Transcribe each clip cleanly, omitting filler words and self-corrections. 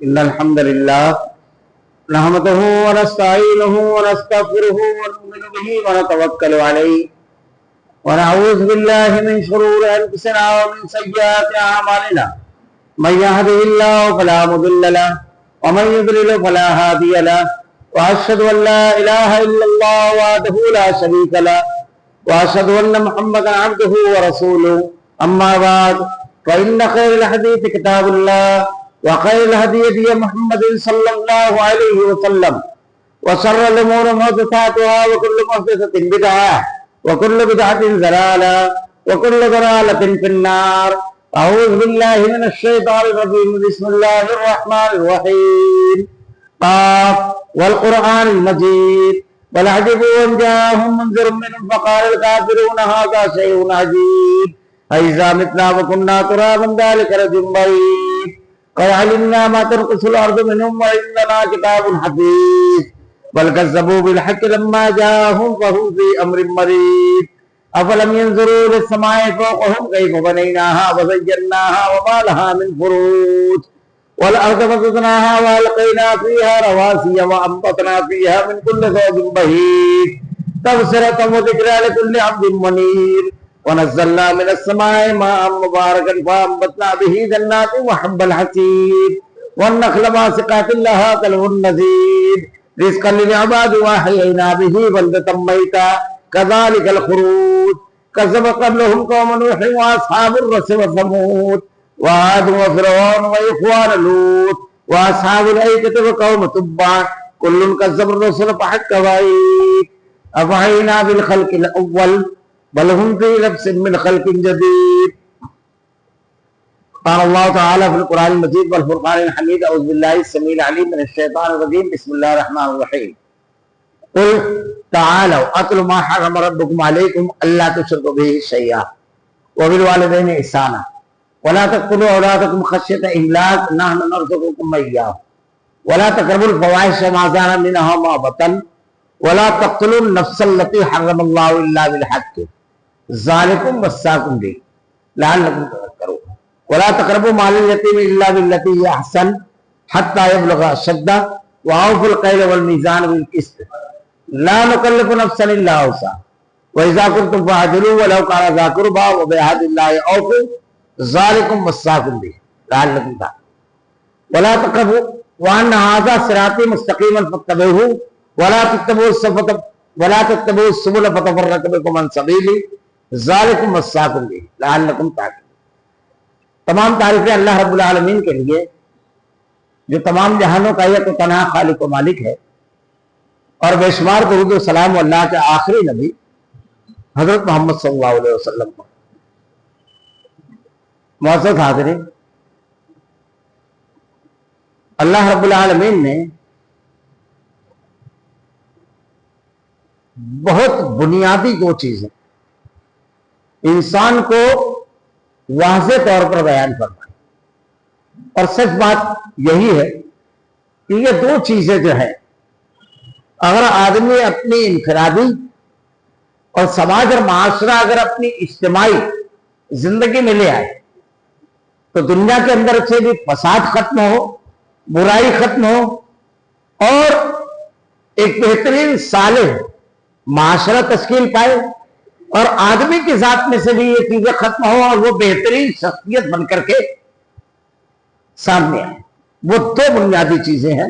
إن الحمد لله نحمده ونستعينه ونستغفره ونؤمن به ونتوكل عليه ونعوذ بالله من شرور أنفسنا ومن سيئات أعمالنا من يهده الله فلا مضل له ومن يضلل فلا هادي له وأشهد أن لا إله إلا الله وحده لا شريك له وأشهد أن محمدا عبده ورسوله أما بعد فإن خير الحديث كتاب الله وخير الهدي هدي محمد صلى الله عليه وسلم وشر الأمور محدثاتها وكل محدثة بدعة وكل بدعة ضلالة وكل ضلالة في النار. أعوذ بالله من الشيطان الرجيم. بسم الله الرحمن الرحيم. قاف والقرآن المجيد بل عجبوا أن جاءهم منذر منهم فقال الكافرون هذا شيء عجيب أإذا متنا وكنا ترابا ذلك رجل بعيد قد علمنا ما تنقص الأرض منهم وعندنا كتاب حفيظ بل كذبوا بالحق لما جاءهم فهم في أمر مريض أفلم ينظروا للسماء فوقهم كيف بنيناها وزيناها وما لها من فروج والأرض مددناها وألقينا فيها رواسي وأنبتنا فيها من كل زوج بهيج تبصرة وذكرى لكل عبد منيب ونزلنا من السماء ماء مباركا فأنبتنا به جنات وحب الحصيد والنخل باسقات لها طلع نضيد رزقا للعباد وأحيينا به بلدة ميتا كذلك الخروج كذب قبلهم قوم نوح وأصحاب الرس وثمود وعاد وفرعون وإخوان لوط وأصحاب الأيكة وقوم تبع كل كذب الرسل فحق وعيد أفعينا بالخلق الأول بل هم في لبس من خلق جديد. قال الله تعالى في القرآن المجيد والفرقان الحميد. أعوذ بالله السميع العليم من الشيطان الرجيم. بسم الله الرحمن الرحيم. قل تعالوا أتل ما حرم ربكم عليكم ألا تشركوا به شيئا وبالوالدين إحسانا ولا تقتلوا أولادكم خشية إملاق نحن نرزقكم وإياهم ولا تقربوا الفواحش ما ظهر منها وما بطن ولا تقتلوا النفس التي حرم الله إلا بالحق ذلكم وصاكم به لعلكم تذكرون ولا تقربوا مال اليتيم إلا بالتي هي أحسن حتى يبلغ أشده وأوفوا الكيل والميزان بالقسط لا نكلف نفسا إلا وسعها وإذا كنتم فاعدلوا ولو كان ذا قربى وبعهد الله أوفوا ذلكم وصاكم به لعلكم تذكرون ولا تقربوا وأن هذا صراطي مستقيما فاتبعوه ولا تتبعوا السبل فتفرق بكم عن سبيله ذلكم وصاكم به لعلكم تعقلون. تمام تعریفیں اللہ رب العالمین کے لیے جو تمام جہانوں کا ایک تنہا خالق و مالک ہے اور بے شمار درود و سلام اللہ کے آخری نبی حضرت محمد صلی اللہ علیہ وسلم کو. معزز حاضرین، اللہ رب العالمین نے بہت بنیادی دو چیزیں انسان کو واضح طور پر بیان فرمائی اور سچ بات یہی ہے کہ یہ دو چیزیں جو ہیں اگر آدمی اپنی انفرادی اور سماج اور معاشرہ اگر اپنی اجتماعی زندگی میں لے آئے تو دنیا کے اندر سے بھی فساد ختم ہو، برائی ختم ہو اور ایک بہترین صالح معاشرہ تشکیل پائے اور آدمی کی ذات میں سے بھی یہ چیزیں ختم ہو اور وہ بہترین شخصیت بن کر کے سامنے آئے. وہ دو بنیادی چیزیں ہیں،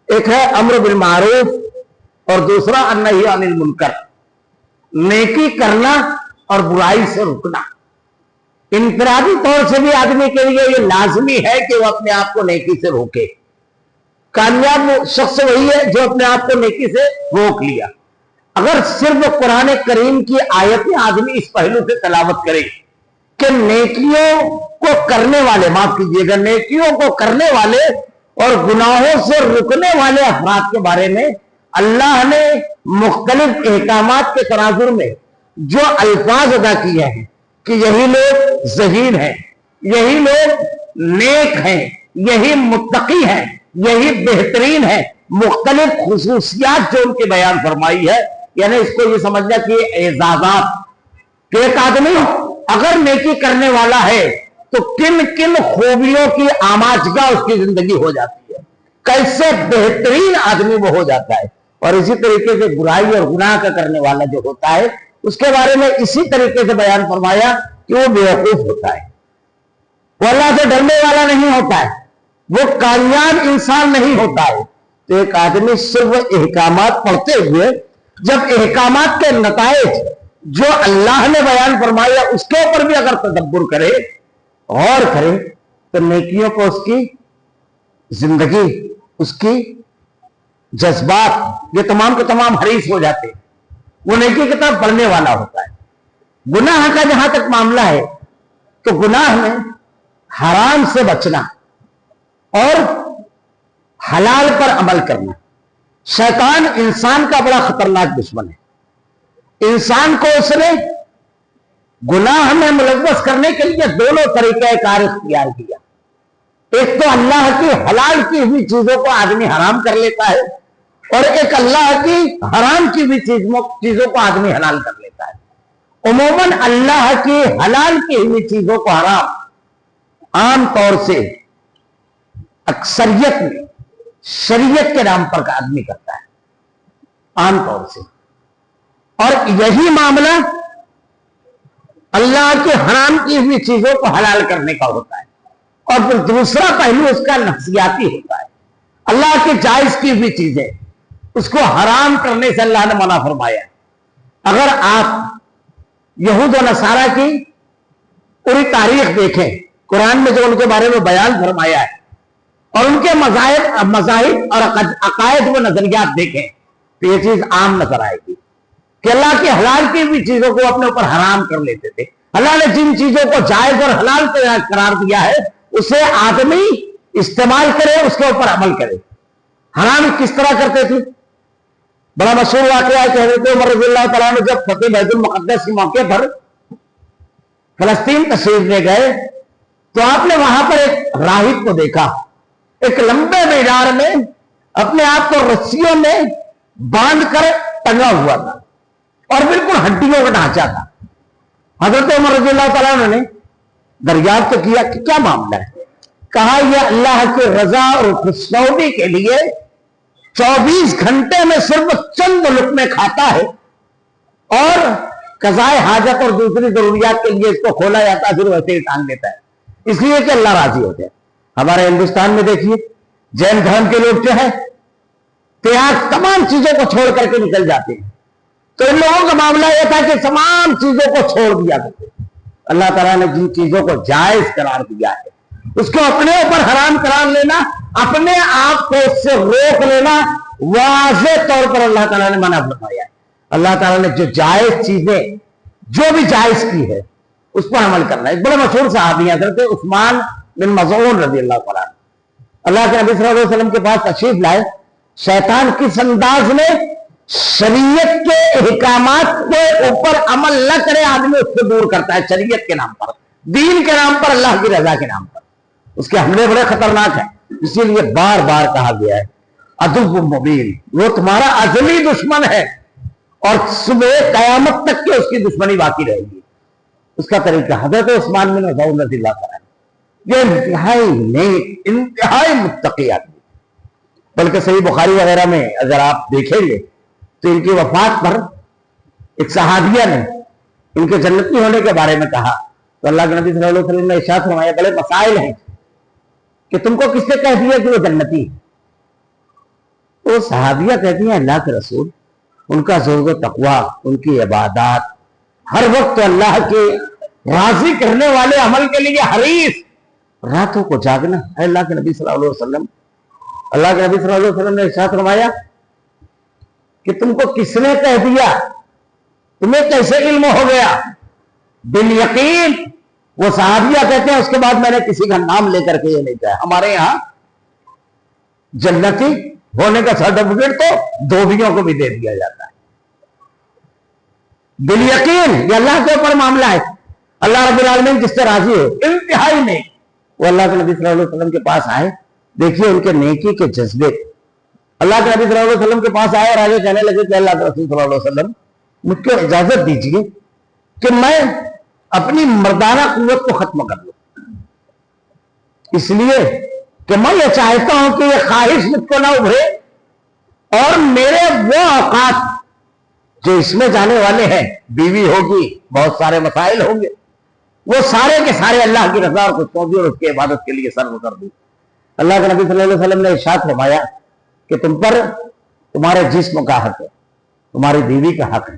ایک ہے امر بالمعروف اور دوسرا النہی عن المنکر، نیکی کرنا اور برائی سے رکنا. انفرادی طور سے بھی آدمی کے لیے یہ لازمی ہے کہ وہ اپنے آپ کو نیکی سے روکے. کامیاب شخص وہی ہے جو اپنے آپ کو نیکی سے روک لیا. اگر صرف قرآن کریم کی آیتیں آدمی اس پہلو سے تلاوت کرے کہ نیکیوں کو کرنے والے، معاف کیجیے گا، نیکیوں کو کرنے والے اور گناہوں سے رکنے والے افراد کے بارے میں اللہ نے مختلف احکامات کے تناظر میں جو الفاظ ادا کیے ہیں کہ یہی لوگ ذہین ہیں، یہی لوگ نیک ہیں، یہی متقی ہیں، یہی بہترین ہیں، مختلف خصوصیات جو ان کے بیان فرمائی ہے، یعنی اس کو یہ سمجھنا کہ اعزازات کہ ایک آدمی اگر نیکی کرنے والا ہے تو کن کن خوبیوں کی آماجگاہ اس کی زندگی ہو جاتی ہے، کیسے بہترین آدمی وہ ہو جاتا ہے۔ اور اسی طریقے سے برائی اور گناہ کا کرنے والا جو ہوتا ہے اس کے بارے میں اسی طریقے سے بیان فرمایا کہ وہ بیوقوف ہوتا ہے، وہ اللہ سے ڈرنے والا نہیں ہوتا ہے، وہ کامیاب انسان نہیں ہوتا ہے۔ تو ایک آدمی صرف احکامات پڑھتے ہوئے جب احکامات کے نتائج جو اللہ نے بیان فرمایا اس کے اوپر بھی اگر تدبر کرے، غور کرے، تو نیکیوں کو اس کی زندگی، اس کی جذبات، یہ تمام کے تمام حریص ہو جاتے ہیں، وہ نیکی کی طرف بڑھنے والا ہوتا ہے۔ گناہ کا جہاں تک معاملہ ہے تو گناہ میں حرام سے بچنا اور حلال پر عمل کرنا، شیطان انسان کا بڑا خطرناک دشمن ہے۔ انسان کو اس نے گناہ میں ملوث کرنے کے لیے دونوں طریقہ کار اختیار کیا۔ ایک تو اللہ کی حلال کی ہوئی چیزوں کو آدمی حرام کر لیتا ہے، اور ایک اللہ کی حرام کی ہوئی چیزوں کو آدمی حلال کر لیتا ہے۔ عموماً اللہ کی حلال کی ہوئی چیزوں کو حرام عام طور سے اکثریت میں شریعت کے نام پر آدمی کرتا ہے، عام طور سے، اور یہی معاملہ اللہ کے حرام کی ہوئی چیزوں کو حلال کرنے کا ہوتا ہے۔ اور پھر دوسرا پہلو اس کا نفسیاتی ہوتا ہے، اللہ کے جائز کی ہوئی چیزیں اس کو حرام کرنے سے اللہ نے منع فرمایا۔ اگر آپ یہود و نصارہ کی پوری تاریخ دیکھیں، قرآن میں جو ان کے بارے میں بیان فرمایا ہے، اور ان کے مذاہب اور عقائد و نظریات دیکھیں، تو یہ چیز عام نظر آئے گی کہ اللہ کی حلال کی ہوئی چیزوں کو اپنے اوپر حرام کر لیتے تھے۔ اللہ نے جن چیزوں کو جائز اور حلال قرار دیا ہے اسے آدمی استعمال کرے، اس کے اوپر عمل کرے۔ حرام کس طرح کرتے تھے؟ بڑا مشہور واقعہ ہے کہ حضرت عمر رضی اللہ تعالیٰ نے جب فتح بیت المقدس کے موقع پر فلسطین تشریف لے گئے تو آپ نے وہاں پر ایک راہب کو دیکھا، ایک لمبے میدان میں اپنے آپ کو رسیوں میں باندھ کر ٹنگا ہوا تھا اور بالکل ہڈیوں کا ڈھانچہ تھا۔ حضرت عمر رضی اللہ تعالیٰ نے دریافت کیا کہ کیا معاملہ ہے؟ کہا یہ اللہ کی رضا اور خوشنودی کے لیے 24 گھنٹے میں صرف چند لقمے کھاتا ہے، اور قضائے حاجت اور دوسری ضروریات کے لیے اس کو کھولا جاتا ہے، پھر ویسے ہی ٹانگ دیتا ہے، اس لیے کہ اللہ راضی ہوتے ہیں۔ ہمارے ہندوستان میں دیکھیے جین دھرم کے لوگ کیا ہے، تیاگ تمام چیزوں کو چھوڑ کر کے نکل جاتے ہیں۔ تو ان لوگوں کا معاملہ یہ تھا کہ تمام چیزوں کو چھوڑ دیا کرتے۔ اللہ تعالیٰ نے جن چیزوں کو جائز قرار دیا ہے اس کو اپنے اوپر حرام قرار لینا، اپنے آپ کو اس سے روک لینا، واضح طور پر اللہ تعالیٰ نے منع فرمایا ہے۔ اللہ تعالیٰ نے جو جائز چیزیں جو بھی جائز کی ہے اس پر عمل کرنا ہے۔ ایک بڑے مشہور صحابی ہیں حضرت عثمان بن مظعون رضی اللہ تعالیٰ، اللہ کے نبی صلی اللہ علیہ وسلم کے پاس تشریف لائے۔ شیطان کس انداز میں شریعت کے احکامات کے اوپر عمل نہ کرے آدمی اس سے دور کرتا ہے، شریعت کے نام پر، دین کے نام پر، اللہ کی رضا کے نام پر۔ اس کے حملے بڑے خطرناک ہیں، اسی لیے بار بار کہا گیا ہے عدو مبین، وہ تمہارا ازلی دشمن ہے اور صبح قیامت تک کے اس کی دشمنی باقی رہے گی۔ اس کا طریقہ حضرت عثمان بن مظعون رضی اللہ عنہ، یہ انتہائی نیک، انتہائی متقی آدمی، بلکہ صحیح بخاری وغیرہ میں اگر آپ دیکھیں گے تو ان کی وفات پر ایک صحابیہ نے ان کے جنتی ہونے کے بارے میں کہا تو اللہ کے نبی صلی اللہ علیہ وسلم نے ارشاد فرمایا بڑے مسائل ہیں کہ تم کو کس نے کہہ دیا کہ وہ جنتی ہے؟ تو صحابیہ کہتی ہیں اللہ کے رسول، ان کا زہد و تقویٰ، ان کی عبادات، ہر وقت اللہ کے راضی کرنے والے عمل کے لیے حریص، راتوں کو جاگنا ہے۔ اللہ کے نبی صلی اللہ علیہ وسلم، اللہ کے نبی صلی اللہ علیہ وسلم نے ارشاد فرمایا کہ تم کو کس نے کہہ دیا، تمہیں کیسے علم ہو گیا؟ بالیقین وہ صحابیہ کہتے ہیں اس کے بعد میں نے کسی کا نام لے کر کے یہ نہیں کہا۔ ہمارے یہاں جنتی ہونے کا سرٹیفکیٹ تو دھوبیوں کو بھی دے دیا جاتا ہے۔ بالیقین یہ اللہ کے اوپر معاملہ ہے، اللہ رب العالمین جس سے راضی ہو، انتہائی نہیں۔ وہ اللہ کے نبی صلی اللہ علیہ وسلم کے پاس آئے، دیکھیے ان کے نیکی کے جذبے، اللہ کے نبی صلی اللہ علیہ وسلم کے پاس آئے اور آگے کہنے لگے کہ اللہ کے رسول صلی اللہ علیہ وسلم مجھ کو اجازت دیجیے کہ میں اپنی مردانہ قوت کو ختم کر لوں، اس لیے کہ میں یہ چاہتا ہوں کہ یہ خواہش مجھ کو نہ ابھرے اور میرے وہ اوقات جو اس میں جانے والے ہیں، بیوی ہوگی، بہت سارے مسائل ہوں گے، وہ سارے کے سارے اللہ کی رضا اور خوشنودی اور اس کی عبادت کے لیے صرف کر دوں۔ اللہ کے نبی صلی اللہ علیہ وسلم نے ارشاد فرمایا کہ تم پر تمہارے جسم کا حق ہے، تمہاری بیوی کا حق ہے،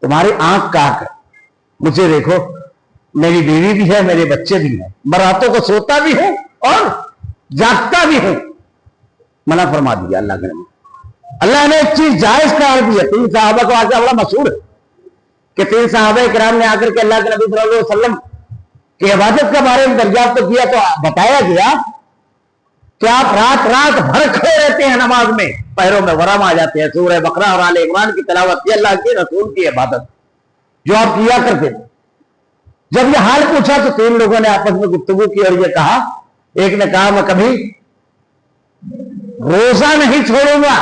تمہاری آنکھ کا حق ہے۔ مجھے دیکھو، میری بیوی بھی ہے، میرے بچے بھی ہیں، میں راتوں کو سوتا بھی ہوں اور جاگتا بھی ہوں۔ منع فرما دیا اللہ کے نبی۔ اللہ نے ایک چیز جائز قرار دی ہے۔ 3 صحابہ کو واقعہ بڑا مشہور ہے کہ 3 صحابہ کرام نے آ کر کے اللہ کے نبی صلی اللہ علیہ وسلم کی عبادت کے بارے میں دریافت کیا تو بتایا گیا کہ آپ رات رات بھر کھڑے رہتے ہیں نماز میں، پیروں میں ورم آ جاتے ہیں، سورہ بقرہ اور آل عمران کی تلاوت، یہ اللہ کے رسول کی عبادت جو آپ کیا کرتے تھے۔ جب یہ حال پوچھا تو 3 لوگوں نے آپس میں گفتگو کی اور یہ کہا، ایک نے کہا میں کبھی روزہ نہیں چھوڑوں گا،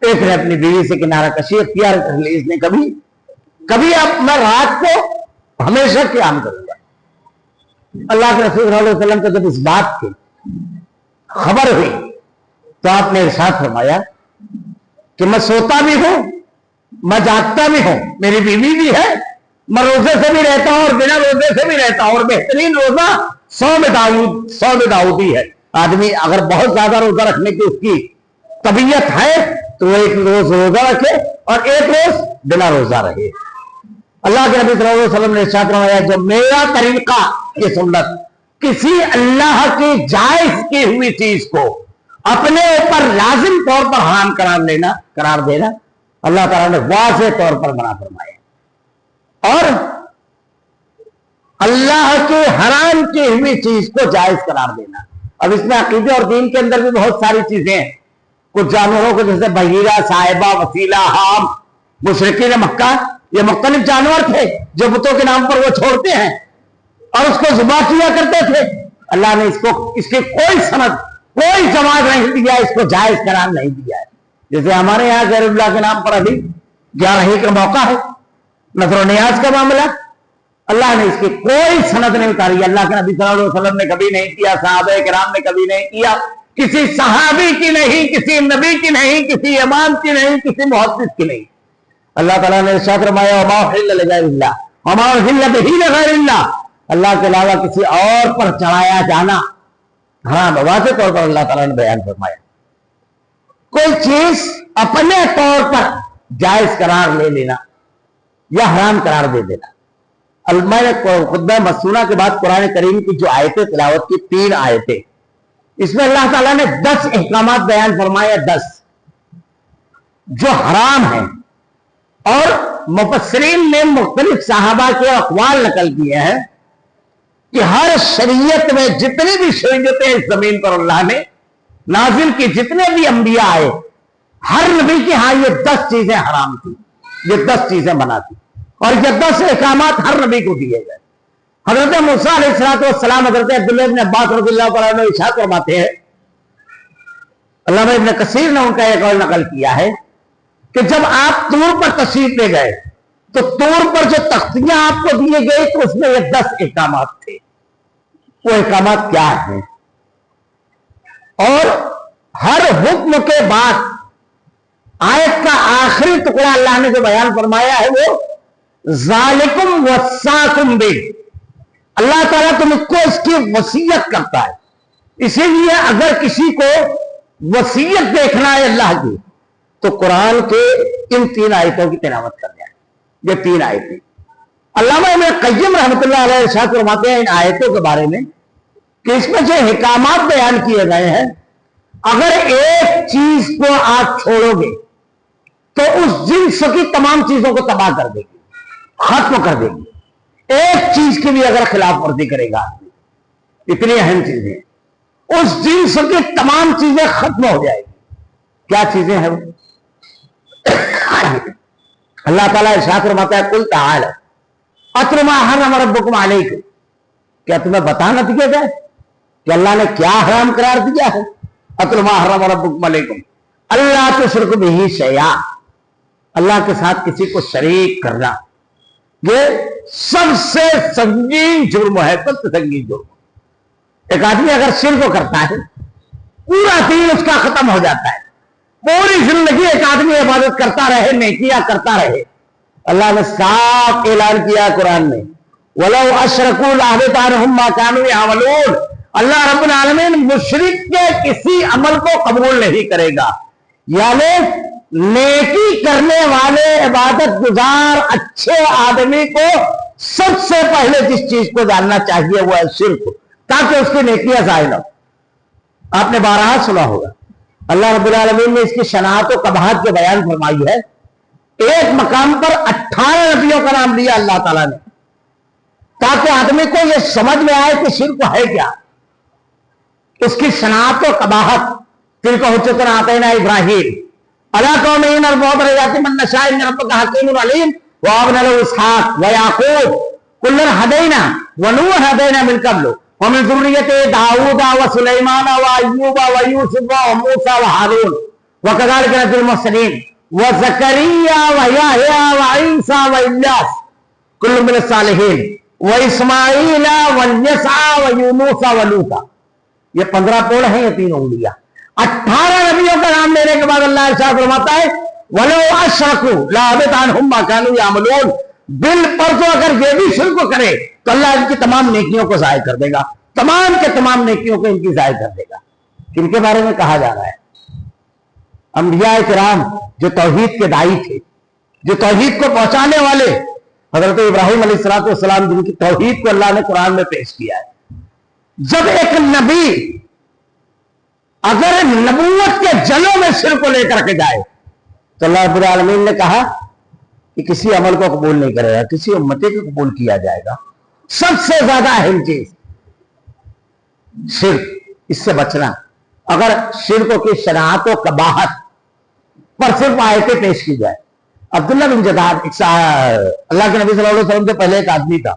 ایک نے اپنی بیوی سے کنارہ کشی اختیار کر لی، اس نے کبھی اب میں رات کو ہمیشہ قیام کروں گا۔ اللہ کے رسول صلی اللہ علیہ وسلم کو جب اس بات کی خبر ہوئی تو آپ نے ارشاد فرمایا کہ میں سوتا بھی ہوں، میں جاگتا بھی ہوں، میری بیوی بھی ہے، میں روزے سے بھی رہتا ہوں اور بنا روزے سے بھی رہتا ہوں، اور بہترین روزہ صوم داؤدی ہے۔ آدمی اگر بہت زیادہ روزہ رکھنے کی اس کی طبیعت ہے تو وہ ایک روز روزہ رکھے اور ایک روز بنا روزہ رہے۔ اللہ کے نبی صلی اللہ علیہ وسلم نے ارشاد فرمایا جو میرا طریقہ یہ سنت کسی اللہ کی جائز کی ہوئی چیز کو اپنے اوپر لازم طور پر حرام قرار دینا، اللہ تعالیٰ نے واضح طور پر منع فرمایا، اور اللہ کے حرام کی ہوئی چیز کو جائز قرار دینا۔ اب اس میں عقیدے اور دین کے اندر بھی بہت ساری چیزیں ہیں۔ کچھ جانوروں کو جیسے بحیرہ، صاحبہ، وسیلہ، حام، مشرکین مکہ، یہ مختلف جانور تھے جو بتوں کے نام پر وہ چھوڑتے ہیں اور اس کو ذبح کیا کرتے تھے۔ اللہ نے اس کی کوئی سند، کوئی جواز نہیں دیا، اس کو جائز قرار نہیں دیا ہے۔ جیسے ہمارے یہاں غیر اللہ کے نام پر ابھی 11 کا موقع ہے، نذر و نیاز کا معاملہ، اللہ نے اس کی کوئی سند نہیں اتاری۔ اللہ کے نبی صلی اللہ علیہ وسلم نے کبھی نہیں کیا، صحابہ کرام نے کبھی نہیں کیا، کسی صحابی کی نہیں، کسی نبی کی نہیں، کسی امام کی نہیں، کسی محدث کی نہیں۔ اللہ تعالیٰ نے ارشاد فرمایا وما احل لغیر اللہ وما احل بہ لغیر اللہ، اللہ کے علاوہ کسی اور پر چڑھایا جانا حرام ہے۔ واضح طور پر اللہ تعالیٰ نے بیان فرمایا کوئی چیز اپنے طور پر جائز قرار لے لینا یا حرام قرار دے دینا۔ میں نے خطبہ مسنونہ کے بعد قرآن کریم کی جو آیتیں تلاوت کی 3 آیتیں، اس میں اللہ تعالیٰ نے 10 احکامات بیان فرمایا، 10 جو حرام ہیں، اور مفسرین نے مختلف صحابہ کے اقوال نقل کیے ہیں کہ ہر شریعت میں جتنی بھی شریعتیں اس زمین پر اللہ نے نازل کی، جتنے بھی انبیاء آئے، ہر نبی کی ہاں یہ 10 چیزیں حرام تھی، یہ 10 چیزیں منع تھی، اور یہ 10 احکامات ہر نبی کو دیے گئے۔ حضرت موسیٰ علیہ السلام، حضرت عبداللہ ابن عباس رضی اللہ تعالیٰ عنہ ارشاد فرماتے ہیں، علامہ ابن کثیر نے ان کا ایک قول نقل کیا ہے کہ جب آپ طور پر تشریف لے گئے تو طور پر جو تختیاں آپ کو دیے گئے تو اس میں یہ 10 احکامات تھے۔ وہ احکامات کیا ہیں؟ اور ہر حکم کے بعد آیت کا آخری ٹکڑا اللہ نے جو بیان فرمایا ہے وہ ذالکم وصاکم بہ، اللہ تعالیٰ تم کو اس کی وصیت کرتا ہے۔ اسی لیے اگر کسی کو وصیت دیکھنا ہے اللہ کی تو قرآن کے ان 3 آیتوں کی تلاوت کر جائے۔ یہ 3 آیتیں علامہ ابن قیم رحمۃ اللہ علیہ ارشاد فرماتے ہیں ان آیتوں کے بارے میں کہ اس میں جو احکامات بیان کیے گئے ہیں، اگر ایک چیز کو آپ چھوڑو گے تو اس جنس کی تمام چیزوں کو تباہ کر دے گی، ختم کر دے گی۔ ایک چیز کی بھی اگر خلاف ورزی کرے گا، اتنی اہم چیزیں، اس جنس کی تمام چیزیں ختم ہو جائے گی۔ کیا چیزیں ہیں وہ؟ اللہ تعالیٰ ارشاد فرماتا ہے قل تعالی اتل ما حرم ربکم علیکم، کیا تمہیں بتانا دیا جائے کہ اللہ نے کیا حرام قرار دیا ہے؟ اتل ما حرم ربکم علیکم اللہ تشرکوا بہ شیئا، اللہ کے ساتھ کسی کو شریک کرنا یہ سب سے سنگین جرم ہے، سب سے سنگین جرم۔ ایک آدمی اگر شرک کو کرتا ہے پورا دین اس کا ختم ہو جاتا ہے، پوری زندگی ایک آدمی عبادت کرتا رہے، نیکیاں کرتا رہے. اللہ نے صاف اعلان کیا قرآن میں وَلَوْ أَشْرَكُوا لَحَبِطَ عَنْهُمْ مَا كَانُوا يَعْمَلُونَ. اللہ رب العالمین مشرک کے کسی عمل کو قبول نہیں کرے گا. یعنی نیکی کرنے والے عبادت گزار اچھے آدمی کو سب سے پہلے جس چیز کو جاننا چاہیے وہ ہے شرک، تاکہ اس کی نیکیاں ضائع نہ ہو. آپ نے بارہا سنا ہوگا اللہ رب العالمین نے اس کی شناعت و قباحت کے بیان فرمائی ہے. ایک مقام پر 18 نبیوں کا نام لیا اللہ تعالیٰ نے، تاکہ آدمی کو یہ سمجھ میں آئے کہ شرک ہے کیا، اس کی شناعت و قباحت. تلک حجتنا آتینا ابراہیم علی قومہ نرفع درجات من نشاء ان ربک حکیم علیم ووهبنا له اسحاق ویعقوب کلا ہدینا ونوحا ہدینا من قبل ومن ذریته داؤد وسلیمان وایوب ویوسف وموسى وہارون وکذلک نجزی المحسنین وزکریا ویحیی وعیسی والیاس کل من الصالحین واسماعیل والیسع ویونس ولوطا. یہ 15 پوڑ ہیں، یہ 3 انگلیاں. 18 نبیوں کا نام لینے کے بعد اللہ ارشاد فرماتا ہے وَلَوْ أَشْرَكُوا لَحَبِطَ عَنْهُمْ مَا كَانُوا يَعْمَلُونَ. دل پر تو اگر یہ بھی شرک کرے تو اللہ ان کی تمام نیکیوں کو ضائع کر دے گا، تمام کے تمام نیکیوں کو ان کی ضائع کر دے گا. ان کے بارے میں کہا جا رہا ہے انبیاء کرام جو توحید کے داعی تھے، جو توحید کو پہنچانے والے، حضرت ابراہیم علیہ السلام جن کی توحید کو اللہ نے قرآن میں پیش کیا ہے. جب ایک نبی اگر نبوت کے جلوں میں شرک کو لے کر کے جائے تو اللہ رب العالمین نے کہا کہ کسی عمل کو قبول نہیں کرے گا، کسی امتی کو قبول کیا جائے گا. سب سے زیادہ اہم چیز شرک، اس سے بچنا. اگر شرک کی شناعت و قباحت پر صرف آیتیں پیش کی جائے. عبداللہ بن جداد اللہ کے نبی صلی اللہ علیہ وسلم سے پہلے ایک آدمی تھا،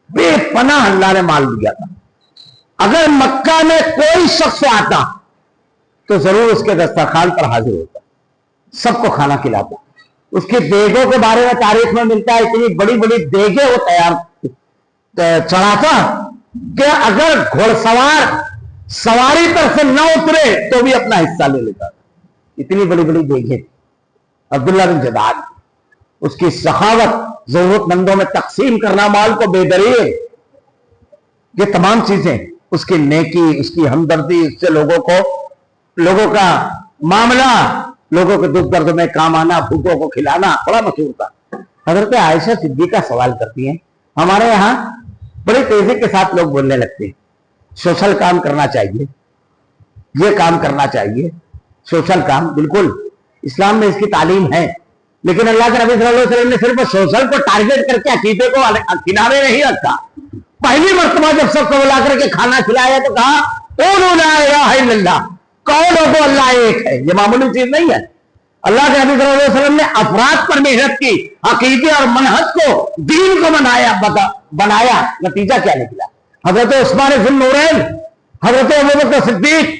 بے پناہ اللہ نے مال دیا تھا. اگر مکہ میں کوئی شخص آتا تو ضرور اس کے دسترخوان پر حاضر ہوتا، سب کو کھانا کھلاتا. اس کی دیگوں کے بارے میں تاریخ میں ملتا ہے اتنی بڑی بڑی دیگیں وہ تیار چڑھاتا کہ اگر گھوڑ سوار سواری پر سے نہ اترے تو بھی اپنا حصہ لے لیتا. اتنی بڑی بڑی دیگیں. عبداللہ بن جداد، اس کی سخاوت، ضرورت مندوں میں تقسیم کرنا مال کو بے دریغ، یہ تمام چیزیں، اس کی نیکی، اس کی ہمدردی، اس سے لوگوں کا معاملہ، لوگوں کے دکھ درد میں کام آنا، بھوکوں کو کھلانا بڑا مشہور تھا. حضرت عائشہ صدیقہ سوال کرتی ہیں ہمارے یہاں بڑی تیزی کے ساتھ لوگ بولنے لگتے ہیں سوشل کام کرنا چاہیے، یہ کام کرنا چاہیے. سوشل کام بالکل اسلام میں اس کی تعلیم ہے، لیکن اللہ کے نبی صلی اللہ علیہ وسلم نے صرف سوشل کو ٹارگٹ کر کے عقیدے کو کنارے نہیں رکھا. پہلی مرتبہ جب سب کو بلا کر کے کھانا کھلایا تو کہا قولوا لا الہ الا اللہ، کہو لوگو اللہ ایک ہے. یہ معمولی چیز نہیں ہے. اللہ کے نبی صلی اللہ علیہ وسلم نے افراد پر محنت کی، عقیدے اور منہج کو، دین کو بنایا. نتیجہ کیا نکلا؟ حضرت عثمان ذو النورین، حضرت ابوبکر صدیق،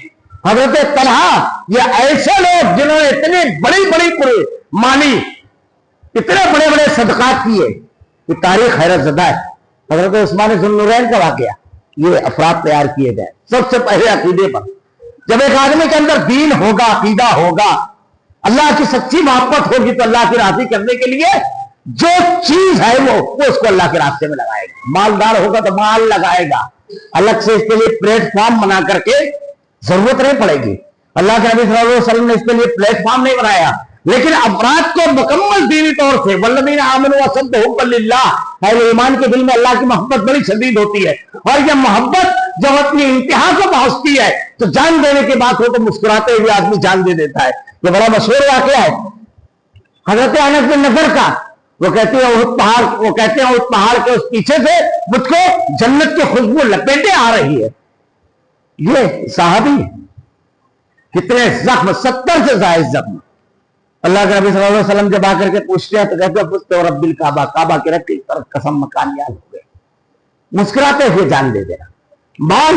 حضرت طلحہ، یہ ایسے لوگ جنہوں نے اتنے بڑی مالی، اتنے بڑے بڑے صدقات کیے کہ تاریخ حیرت زدہ ہے. حضرت عثمان ذو النورین کا واقعہ، یہ افراد تیار کیے گئے سب سے پہلے عقیدے پر. جب ایک آدمی کے اندر دین ہوگا، عقیدہ ہوگا، اللہ کی سچی محبت ہوگی تو اللہ کی راضی کرنے کے لیے جو چیز ہے وہ اس کو اللہ کے راستے میں لگائے گا. مالدار ہوگا تو مال لگائے گا، الگ سے اس کے لیے پلیٹ فارم بنا کر کے ضرورت نہیں پڑے گی. اللہ کے نبی صلی اللہ علیہ وسلم نے اس کے لیے پلیٹ فارم نہیں بنایا، لیکن افراد کو مکمل دینی طور سے والذین آمنوا اشد حبا للہ، اہل ایمان کے دل میں اللہ کی محبت بڑی شدید ہوتی ہے. اور یہ محبت جب اپنی انتہا کو پہنچتی ہے تو جان دینے کی بات ہو تو مسکراتے ہوئے آدمی جان دے دیتا ہے. یہ بڑا مشہور واقعہ ہے حضرت انس بن نضر کا. وہ کہتے ہیں احد پہاڑ کے اس پیچھے سے مجھ کو جنت کی خوشبو لپیٹے آ رہی ہے. یہ صحابی کتنے زخم، 70 سے زائد زخم. اللہ کے نبی صلی اللہ علیہ وسلم جب آ کر کے پوچھتے ہیں تو کہتے ہیں فزت ورب الکعبہ، کعبہ کے رب کی طرف قسم مکان یاد ہو گئے. مسکراتے ہوئے جان دے دینا، مال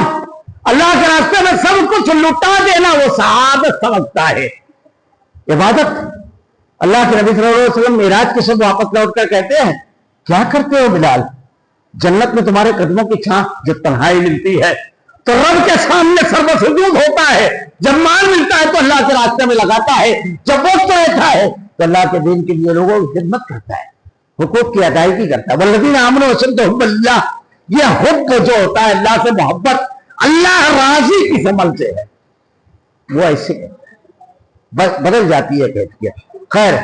اللہ کے راستے میں سب کچھ لٹا دینا وہ سعادت سمجھتا ہے. عبادت، اللہ کے نبی صلی اللہ علیہ وسلم معراج کے شب واپس لوٹ کر کہتے ہیں کیا کرتے ہو بلال؟ جنت میں تمہارے قدموں کی چھاں جو تنہائی ملتی ہے تو رب کے سامنے سر سجود ہوتا ہے، جب مال ملتا ہے تو اللہ کے راستے میں لگاتا ہے، جب وقت رہتا ہے تو اللہ کے دین کے لیے لوگوں کی خدمت کرتا ہے، حقوق کی ادائیگی کرتا ہے۔ والذین آمنوا واشد حب اللہ، یہ حب جو ہوتا ہے اللہ سے محبت، اللہ راضی کس عمل سے ہے وہ ایسے بدل جاتی ہے کیفیت۔ خیر،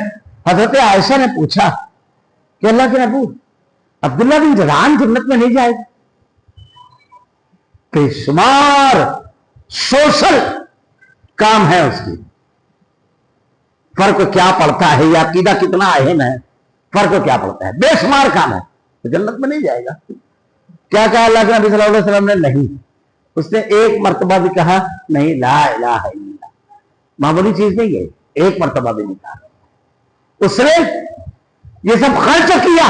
حضرت عائشہ نے پوچھا کہ اللہ کے نبی عبداللہ بن جدعان جنت میں نہیں جائے گا؟ بے شمار سوشل کام ہے اس کی، فرق کیا پڑتا ہے، یہ عقیدہ کتنا اہم ہے، فرق کیا پڑتا ہے، بے شمار کام ہے، تو جنت میں نہیں جائے گا۔ کیا کہا اللہ کے نبی صلی اللہ علیہ وسلم نے؟ نہیں۔ اس نے ایک مرتبہ بھی کہا نہیں، لا الہ الا اللہ، معمولی چیز نہیں ہے، ایک مرتبہ بھی نہیں کہا۔ اس نے یہ سب خرچ کیا،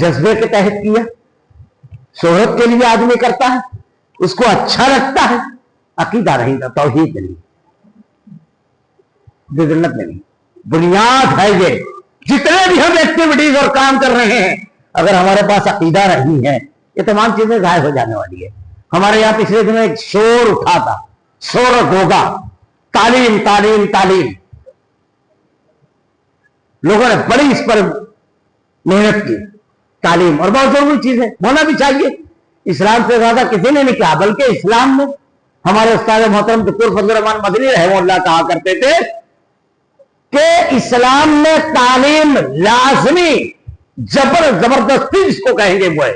جذبے کے تحت کیا، شہرت کے لیے آدمی کرتا ہے، اس کو اچھا لگتا ہے، عقیدہ نہیں تھا، توحید نہیں، جنت میں نہیں۔ بنیاد ہے یہ، جتنے بھی ہم ایکٹیویٹیز اور کام کر رہے ہیں، اگر ہمارے پاس عقیدہ نہیں ہے یہ تمام چیزیں غائب ہو جانے والی ہے۔ ہمارے یہاں پچھلے دنوں ایک شور اٹھا تھا، شور و گوگا، تعلیم تعلیم تعلیم، لوگوں نے بڑی اس پر محنت کی۔ تعلیم اور بہت ضروری چیز ہے، ہونا بھی چاہیے، اسلام سے زیادہ کسی نے نہیں کہا، بلکہ اسلام میں ہمارے استاد محترم دکتور فضل الرحمان مدنی رحمہ اللہ کہا کرتے تھے کہ اسلام میں تعلیم لازمی، زبردستی جس کو کہیں گے وہ ہے،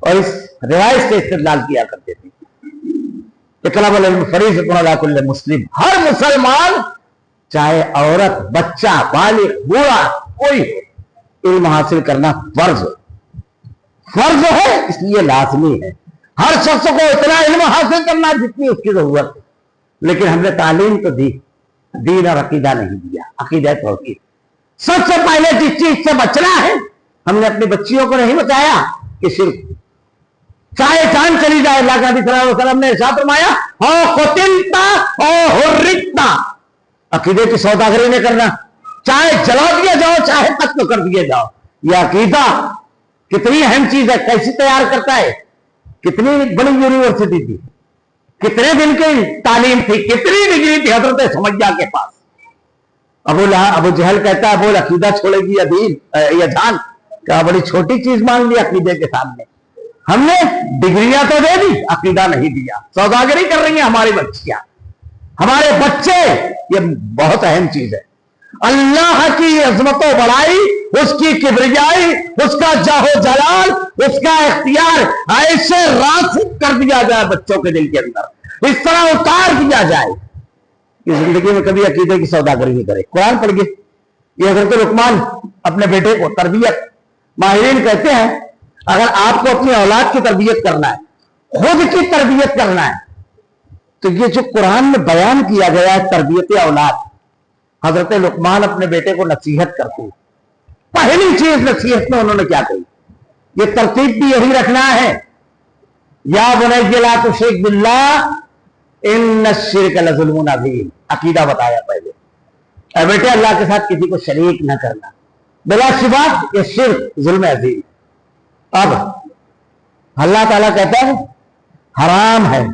اور اس روایت سے استدلال کیا کرتے تھے کہ طلب العلم فریضۃ علی کل مسلم، ہر مسلمان چاہے عورت، بچہ، بالغ، بوڑھا، کوئی ہو، علم حاصل کرنا فرض ہے، اس لیے لازمی ہے۔ ہر شخص کو اتنا علم حاصل کرنا جتنی اس کی ضرورت ہے، لیکن ہم نے تعلیم تو دی، دین اور عقیدہ نہیں دیا، عقیدہ توحید۔ سب سے پہلے جس چیز سے بچنا ہے ہم نے اپنی بچیوں کو نہیں بتایا کہ شرک، چاہے جان چلی جائے۔ اللہ کے نبی صلی اللہ علیہ وسلم نے ارشاد فرمایا او قتلتا او حرقتا، عقیدے کی سوداگری نہیں کرنا، چاہے جلا دیا جاؤ چاہے قتل کر دیے جاؤ۔ یہ عقیدہ کتنی اہم چیز ہے، کیسی تیار کرتا ہے، کتنی بڑی یونیورسٹی تھی، کتنے دن کی تعلیم تھی، کتنی ڈگری تھی حضرت سمیہ کے پاس۔ ابو جہل کہتا ہے بول عقیدہ چھوڑے گی یا جان، کہا بڑی چھوٹی چیز مان لی عقیدے کے سامنے، ہم نے ڈگریاں تو دے دی، عقیدہ نہیں دیا۔ سوداگری کر رہی ہیں ہماری بچیاں، ہمارے بچے، یہ بہت اہم چیز ہے۔ اللہ کی عظمت و بڑائی، اس کی کبریائی، اس کا جاہ و جلال، اس کا اختیار ایسے راسخ کر دیا جائے بچوں کے دل کے اندر، اس طرح اتار دیا جائے کہ زندگی میں کبھی عقیدے کی سوداگری نہیں کرے۔ قرآن پڑھیے، یہ حضرت لقمان اپنے بیٹے کو تربیت، ماہرین کہتے ہیں اگر آپ کو اپنی اولاد کی تربیت کرنا ہے، خود کی تربیت کرنا ہے، تو یہ جو قرآن میں بیان کیا گیا ہے تربیت اولاد، حضرت لقمان اپنے بیٹے کو نصیحت کرتے ہیں، پہلی چیز نصیحت میں انہوں نے کیا کہی، یہ ترتیب بھی یہی رکھنا ہے، یا بنی لا تشرک باللہ ان الشرک لظلم عظیم، عقیدہ بتایا پہلے، اے بیٹے اللہ کے ساتھ کسی کو شریک نہ کرنا، بلا شبہ یہ شرک ظلم عظیم۔ اب اللہ تعالیٰ کہتا ہے حرام ہے،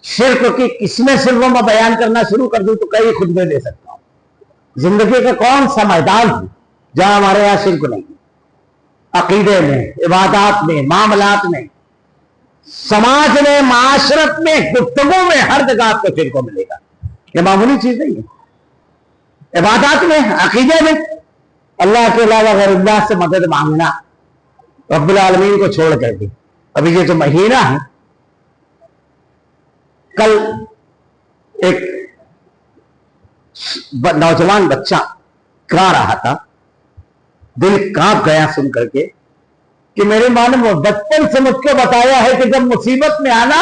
شرک کی قسمیں صرف میں بیان کرنا شروع کر دوں تو کئی خطبے دے سکتا ہوں۔ زندگی کا کون سا میدان ہے جہاں ہمارے یہاں شرک نہیں، عقیدے میں، عبادات میں، معاملات میں، سماج میں، معاشرت میں، گفتگو میں، ہر جگہ آپ کو شرک ملے گا۔ یہ معمولی چیز نہیں ہے۔ عبادات میں، عقیدے میں، اللہ کے علاوہ غیر اللہ سے مدد مانگنا، رب العالمین کو چھوڑ کر کے۔ ابھی یہ جو مہینہ ہے، کل ایک نوجوان بچہ گا رہا تھا، دل کانپ گیا سن کر کے کہ میرے ماں نے بچپن سے مجھ کو بتایا ہے کہ جب مصیبت میں آنا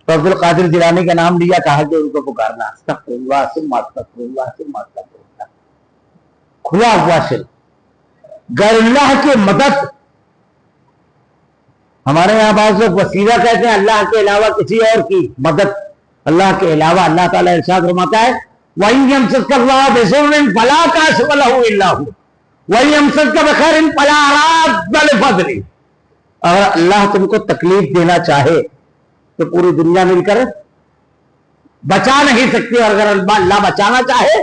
تو عبد القادر جیلانی کا نام لیا، کہا کہ ان کو پکارنا، استغفر اللہ ثم استغفر اللہ ثم استغفر اللہ، کھلا ہوا شرک، غیر اللہ کی مدد۔ ہمارے یہاں بعض لوگ وسیلہ کہتے ہیں، اللہ کے علاوہ کسی اور کی مدد، اللہ کے علاوہ اللہ تعالیٰ ارشاد فرماتا ہے وَإِن يَمْسَسْكَ اللَّهُ بِضُرٍّ فَلَا كَاشِفَ لَهُ إِلَّا هُوَ وَإِن يَمْسَسْكَ بِخَيْرٍ فَلَا رَادَّ لِفَضْلِهِ۔ اگر اللہ تم کو تکلیف دینا چاہے تو پوری دنیا مل کر بچا نہیں سکتی، اور اگر اللہ بچانا چاہے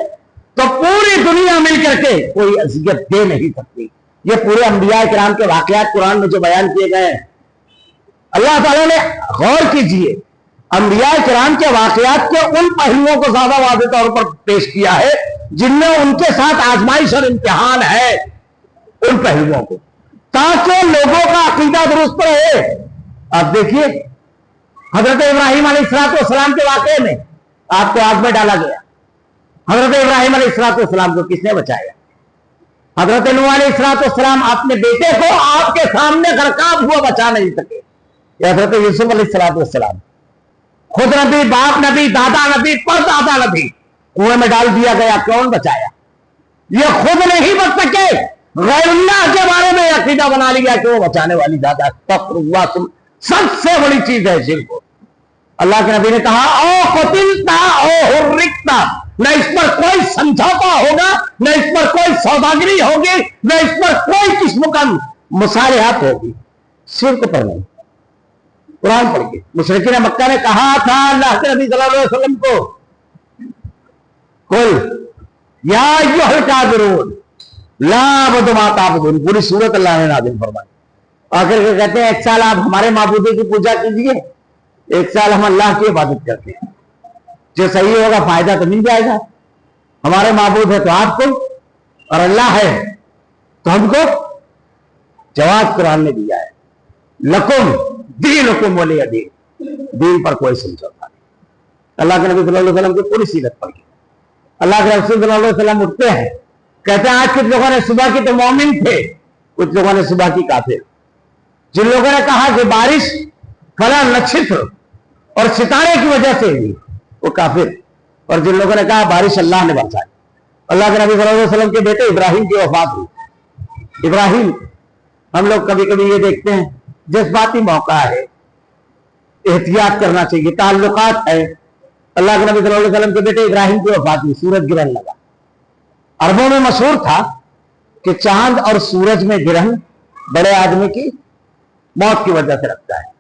تو پوری دنیا مل کر کے کوئی اذیت دے نہیں سکتی۔ یہ پورے انبیاء کرام کے واقعات قرآن میں جو بیان کیے گئے ہیں، اللہ تعالیٰ نے غور کیجئے، انبیاء کرام کے واقعات کے ان پہلوؤں کو زیادہ واضح طور پر پیش کیا ہے جن میں ان کے ساتھ آزمائش اور امتحان ہے، ان پہلوؤں کو، تاکہ لوگوں کا عقیدہ درست رہے۔ آپ دیکھیے حضرت ابراہیم علیہ السلام کے واقعے میں آپ کو آگ میں ڈالا گیا، حضرت ابراہیم علیہ السلام کو کس نے بچایا؟ حضرت نوح علیہ السلام اپنے بیٹے کو آپ کے سامنے غرقاب ہوا بچا نہیں سکے، یا حضرت یوسف علیہ السلام خود نبی، باپ نبی، دادا نبی، پردادا نبی، کنویں میں ڈال دیا گیا، کون بچایا؟ یہ خود نہیں بچ سکے، غیر اللہ کے بارے میں عقیدہ بنا لیا کہ وہ بچانے والی ذات ہے۔ استغفر اللہ، تم سب سے بڑی چیز ہے شرک۔ اللہ کے نبی نے کہا او قتلتا او حرکتا، نہ اس پر کوئی سمجھوتا ہوگا، نہ اس پر کوئی سوداگری ہوگی، نہ اس پر کوئی قسم کا مصالحات ہوگی، شرک پر نہیں۔ قرآن پڑھ کے مشرکین مکہ نے کہا تھا اللہ کے نبی صلی اللہ علیہ وسلم کو، قل یا ایھا الکافرون لا اعبد ما تعبدون، پوری سورت اللہ نے نازل فرمائی۔ آخر کے کہتے ہیں ایک سال آپ ہمارے معبودے کی پوجا کیجئے، ایک سال ہم اللہ کی عبادت کرتے ہیں، جو صحیح ہوگا فائدہ تو مل جائے گا۔ ہمارے معبود ہے تو آپ کو، اور اللہ ہے تو ہم کو۔ جواب قرآن نے دیا ہے، لکم دینکم ولی دین، دین پر کوئی سمجھوتا نہیں۔ اللہ کے نبی صلی اللہ علیہ وسلم کی پوری سیرت پڑھ کے اللہ کے رسول صلی اللہ علیہ وسلم اٹھتے ہیں، کہتے ہیں آج کچھ لوگوں نے صبح کی تو مومن تھے، کچھ لوگوں نے صبح کی کافر۔ جن لوگوں نے کہا کہ بارش فلاں نچھتر اور ستارے کی وجہ سے ہوئی، وہ کافر، اور جن لوگوں نے کہا بارش اللہ نے برسائی۔ اللہ کے نبی صلی اللہ علیہ وسلم کے بیٹے ابراہیم کی وفات ہوئی۔ ابراہیم، ہم لوگ کبھی کبھی یہ دیکھتے ہیں جذباتی موقع ہے، احتیاط کرنا چاہیے، تعلقات ہے۔ اللہ کے نبی صلی اللہ علیہ وسلم کے بیٹے ابراہیم کی وفات ہوئی، سورج گرہن لگا۔ عربوں میں مشہور تھا کہ چاند اور سورج میں گرہن بڑے آدمی کی موت کی وجہ سے لگتا ہے۔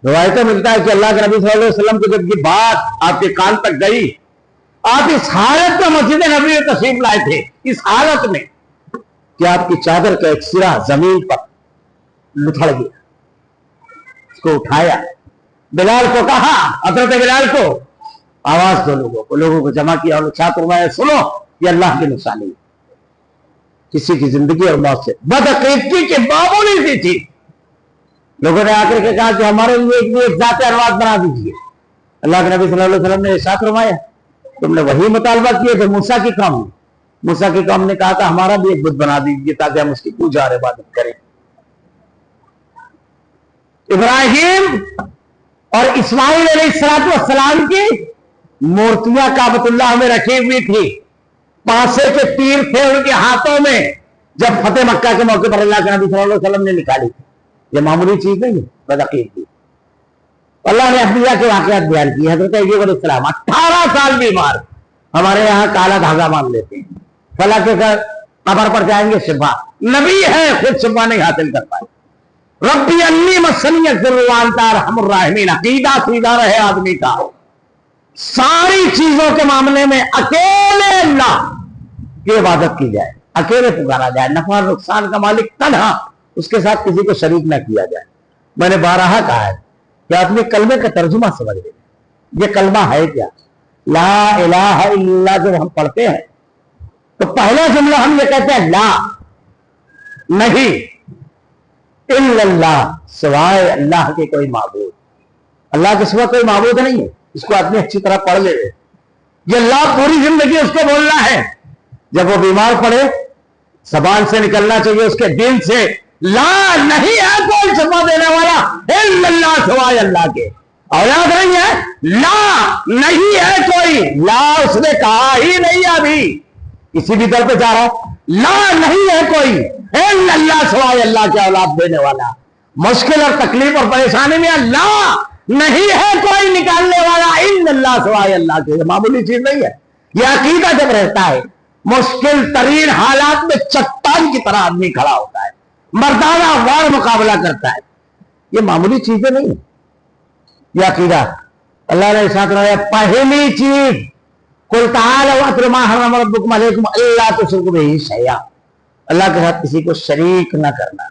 روایتیں ملتا ہے کہ اللہ کے نبی صلی اللہ علیہ وسلم کو جب یہ بات آپ کے کان تک گئی، آپ اس حالت میں مسجد نبوی میں تشریف لائے تھے، اس حالت میں کہ آپ کی چادر کا ایک سرا زمین پر لتھڑ گیا، اس کو اٹھایا، بلال کو کہا، حضرت بلال کو آواز دو، لوگوں کو جمع کیا اور ساتھ فرمایا سنو یہ اللہ کی نشانی ہے، کسی کی زندگی اور موت سے بدعقیدگی کی معمولی سی تھی۔ لوگوں نے آ کر کے کہا کہ ہمارے لیے ایک ذات انوار بنا دیجیے۔ اللہ کے نبی صلی اللہ علیہ وسلم نے ارشاد فرمایا تم نے وہی مطالبہ کیا تھا موسیٰ کی قوم نے۔ موسیٰ کی قوم نے کہا تھا ہمارا بھی ایک بت بنا دیجیے تاکہ ہم اس کی پوجا اور عبادت کریں۔ ابراہیم اور اسماعیل علیہ السلام کی مورتیاں کعبۃ اللہ میں رکھی ہوئی تھی، پانسے کے تیر تھے ان کے ہاتھوں میں، جب فتح مکہ کے موقع پر اللہ کے نبی صلی اللہ علیہ وسلم نے نکالی تھی۔ یہ معمولی چیز نہیں ہے، بدعقیدگی۔ اللہ نے انبیاء کے واقعات بیان کیے۔ حضرت ایوب علیہ السلام 18 سال بیمار، ہمارے یہاں کالا دھاگا مان لیتے ہیں، فلاں کے قبر پر جائیں گے شفا، نبی ہے خود شفا نہیں حاصل کر پائے۔ ربی انی مسنی الضر وانت ارحم الراحمین، عقیدہ سیدھا رہے آدمی کا، ساری چیزوں کے معاملے میں اکیلے اللہ کی عبادت کی جائے، اکیلے پکارا جائے، نفع اور نقصان کا مالک تنہا، اس کے ساتھ کسی کو شریک نہ کیا جائے۔ میں نے بارہا کہا ہے کہ اپنے کلمے کا ترجمہ سمجھ لیں، یہ کلمہ ہے کیا؟ لا الہ الا اللہ جب ہم پڑھتے ہیں تو پہلا جملہ ہم یہ کہتے ہیں لا نہیں، الا اللہ، سوائے اللہ کے کوئی معبود، اللہ کے سوا کوئی معبود نہیں ہے۔ اس کو آدمی اچھی طرح پڑھ لے، یہ لا پوری زندگی اس کو بولنا ہے۔ جب وہ بیمار پڑے زبان سے نکلنا چاہیے اس کے دل سے، لا نہیں ہے کوئی شفا دینے والا الا اللہ، سوائے اللہ کے۔ اولاد نہیں ہے، لا نہیں ہے کوئی، لا اس نے کہا ہی نہیں، ابھی کسی بھی در پہ جا رہا، لا نہیں ہے کوئی الا اللہ، سوائے اللہ کے اولاد دینے والا۔ مشکل اور تکلیف اور پریشانی میں لا نہیں ہے کوئی نکالنے والا الا اللہ، سوائے اللہ کے۔ یہ معمولی چیز نہیں ہے، یہ عقیدہ جب رہتا ہے مشکل ترین حالات میں چٹان کی طرح آدمی کھڑا ہوتا ہے، مردانہ وار مقابلہ کرتا ہے۔ یہ معمولی چیزیں نہیں، یہ عقیدہ اللہ نے ارشاد فرمایا پہلی چیز قل تعالوا اتل ما حرم ربکم علیکم الا تشرکوا بہ شیئا، اللہ کے ساتھ کسی کو شریک نہ کرنا۔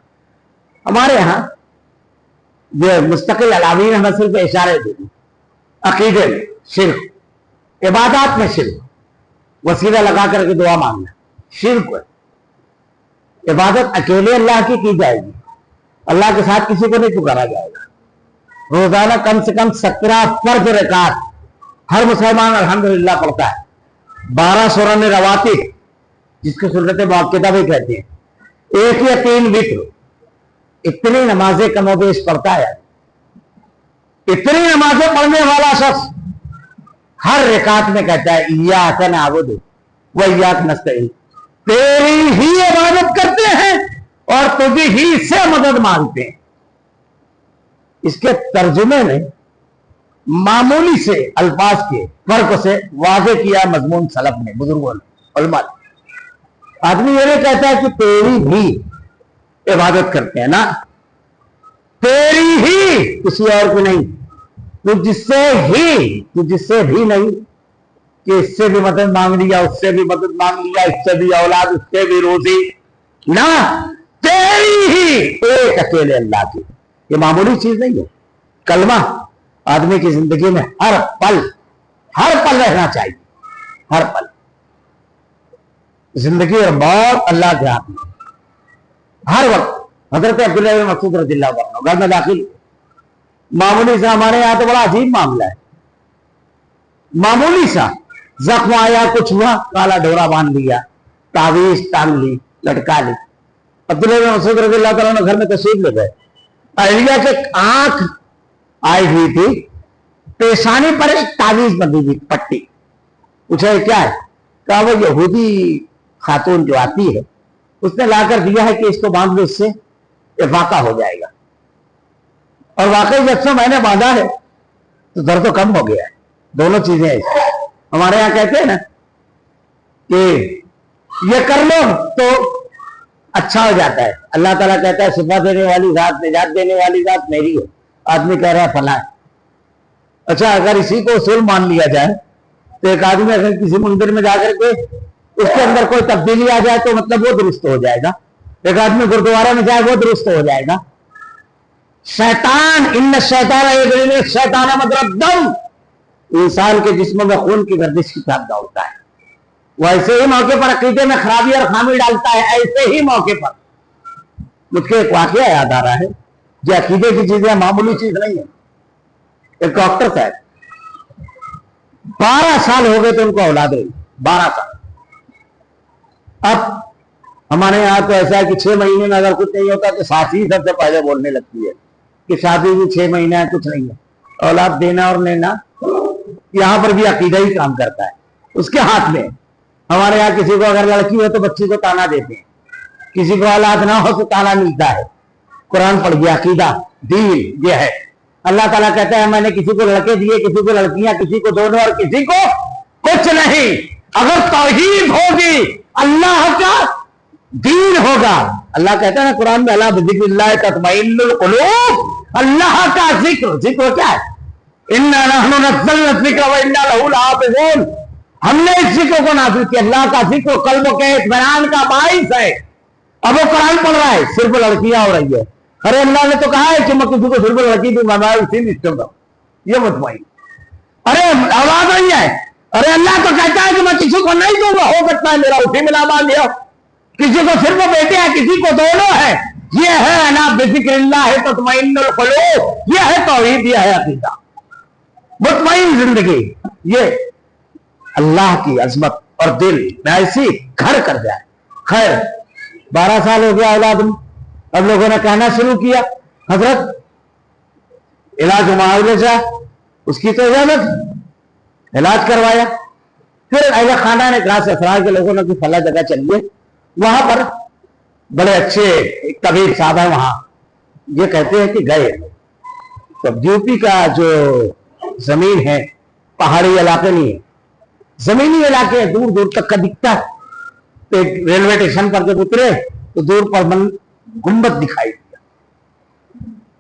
ہمارے ہاں یہ مستقل علاوین ہمیں صرف اشارے دیں، عقیدے میں شرک، عبادات میں شرک، وسیلہ لگا کر کے دعا مانگنا شرک ہے۔ عبادت اکیلے اللہ کی جائے گی، اللہ کے ساتھ کسی کو نہیں پکارا جائے گا۔ روزانہ کم سے کم 17 فرض رکعات ہر مسلمان الحمدللہ پڑھتا ہے، 12 سنن رواتب جس کو سنت مؤکدہ بھی کہتے ہیں، 1 یا 3 وتر، اتنی نمازیں کم و بیش پڑھتا ہے۔ اتنی نمازیں پڑھنے والا شخص ہر رکعت میں کہتا ہے ایاک نعبد و ایاک نستعین، تیری ہی عبادت کرتے ہیں اور تجھے ہی سے مدد مانگتے ہیں۔ اس کے ترجمے میں معمولی سے الفاظ کے فرق سے واضح کیا مضمون سلف نے، بزرگوں نے، علماء نے۔ آدمی یہ نہیں کہتا ہے کہ تیری بھی عبادت کرتے ہیں، نا، تیری ہی، کسی اور کی نہیں، تجھ سے بھی نہیں کہ اس سے بھی مدد مانگ لیا، اس سے بھی مدد مانگ لیا، اس سے بھی اولاد، اس سے بھی روزی، نہ، تیری ہی ایک اکیلے اللہ کی۔ یہ معمولی چیز نہیں ہے۔ کلمہ آدمی کی زندگی میں ہر پل رہنا چاہیے، ہر پل۔ زندگی اور موت اللہ کے ہاتھ میں، ہر وقت۔ حضرت عبداللہ بن مسعود رضی اللہ عنہ گھر میں داخل، معمولی سا، ہمارے یہاں تو بڑا عجیب معاملہ ہے، معمولی سا زخم آیا، کچھ ہوا، کالا ڈورا باندھ لیا، تعویذ ٹانگ لی، لٹکا لی۔ عبداللہ بن مسعود رضی اللہ تعالیٰ گھر میں تشریف لے گئے، اہلیہ کے آنکھ آئی ہوئی تھی، پیشانی پر ایک تعویذ بندھی ہوئی پٹی، پوچھا یہ کیا ہے؟ کہا وہ یہودی خاتون جو آتی ہے اس نے لا کر دیا ہے کہ اس کو باندھ لو، اس سے افاقہ ہو جائے گا۔ اور واقعی جب سے میں نے باندھا ہے تو درد تو کم ہو گیا ہے۔ دونوں چیزیں ایسی ہمارے یہاں کہتے ہیں نا کہ یہ کر لو تو اچھا ہو جاتا ہے۔ اللہ تعالیٰ کہتا ہے شفا دینے والی ذات، نجات دینے والی ذات میری ہے، آدمی کہہ رہا ہے فلاں۔ اچھا اگر اسی کو اصول مان لیا جائے تو ایک آدمی اگر کسی مندر میں جا کر کے اس کے اندر کوئی تبدیلی آ جائے تو مطلب وہ درست ہو جائے گا، ایک آدمی گردوارہ میں جائے وہ درست ہو جائے گا۔ شیطان، ان الشیطان شیطان مضرب دم، انسان کے جسم میں خون کی گردش کی طرح دوڑتا ہے، وہ ایسے ہی موقع پر عقیدے میں خرابی اور خامی ڈالتا ہے، ایسے ہی موقع پر۔ مجھ کو ایک واقعہ یاد آ رہا ہے، جو عقیدے کی چیزیں معمولی چیز نہیں ہے۔ ایک ڈاکٹر صاحب 12 سال ہو گئے تو ان کو اولاد ہوئی، 12 سال۔ اب ہمارے یہاں تو ایسا ہے کہ 6 مہینے میں اگر کچھ نہیں ہوتا تو ساتھی سب سے پہلے بولنے لگتی ہے کہ شادی بھی 6 مہینے ہے، کچھ نہیں ہے۔ اولاد دینا اور لینا یہاں پر بھی عقیدہ ہی کام کرتا ہے، اس کے ہاتھ میں۔ ہمارے یہاں کسی کو اگر لڑکی ہو تو بچی کو تانا دیتے ہیں، کسی کو اولاد نہ ہو تو تانا ملتا ہے۔ قرآن پڑھ گیا، عقیدہ دین یہ ہے۔ اللہ تعالیٰ کہتا ہے میں نے کسی کو لڑکے دیے، کسی کو لڑکیاں، کسی کو دونوں اور کسی کو کچھ نہیں۔ اگر توحید ہوگی، اللہ کا دین ہوگا۔ اللہ کہتا ہے نا قرآن میں اللہ بذکر اللہ تطمئن القلوب، اللہ کا ذکر۔ ذکر کیا ہے؟ انا نحن نزلنا الذکر وانا لہ لحافظون، ہم نے اس ذکر کو نازل کیا۔ اللہ کا ذکر قلب کے اطمینان کا باعث ہے۔ اب وہ قرآن پڑھ رہا ہے، صرف لڑکیاں ہو رہی ہے۔ ارے اللہ نے تو کہا ہے کہ میں کسی کو صرف لڑکی دوں گا، میں اسی لسٹم کا یہ مطمئن۔ ارے آواز نہیں ہے، ارے اللہ تو کہتا ہے کہ میں کسی کو نہیں دوں گا، ہو سکتا ہے میرا اسی میں نام آ گیا، کسی کو صرف بیٹے ہیں، کسی کو دونوں ہے۔ یہ ہے انا بذکر اللہ تطمئن القلوب، یہ ہے توحید، یہ ہے عقیدہ، مطمئن زندگی۔ یہ اللہ کی عظمت اور دل میں ایسی گھر کر جائے۔ خیر 12 سال ہو گیا اولاد میں، اب لوگوں نے کہنا شروع کیا حضرت علاج معاوضے سے، اس کی تو اجازت، علاج کروایا۔ پھر اہل خانہ نے کہا سسرال کے لوگوں نے کہ فلاں جگہ چلیے، وہاں پر بڑے اچھے ایک طبیب صاحب ہیں، وہاں یہ کہتے ہیں کہ گئے تب یو پی کا جو زمین ہے پہاڑی علاقے نہیں ہے، زمینی علاقے دور دور تک کا دکھتا ہے۔ تو ایک ریلوے اسٹیشن پر جب اترے تو دور پر گنبد دکھائی دیا،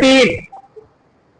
3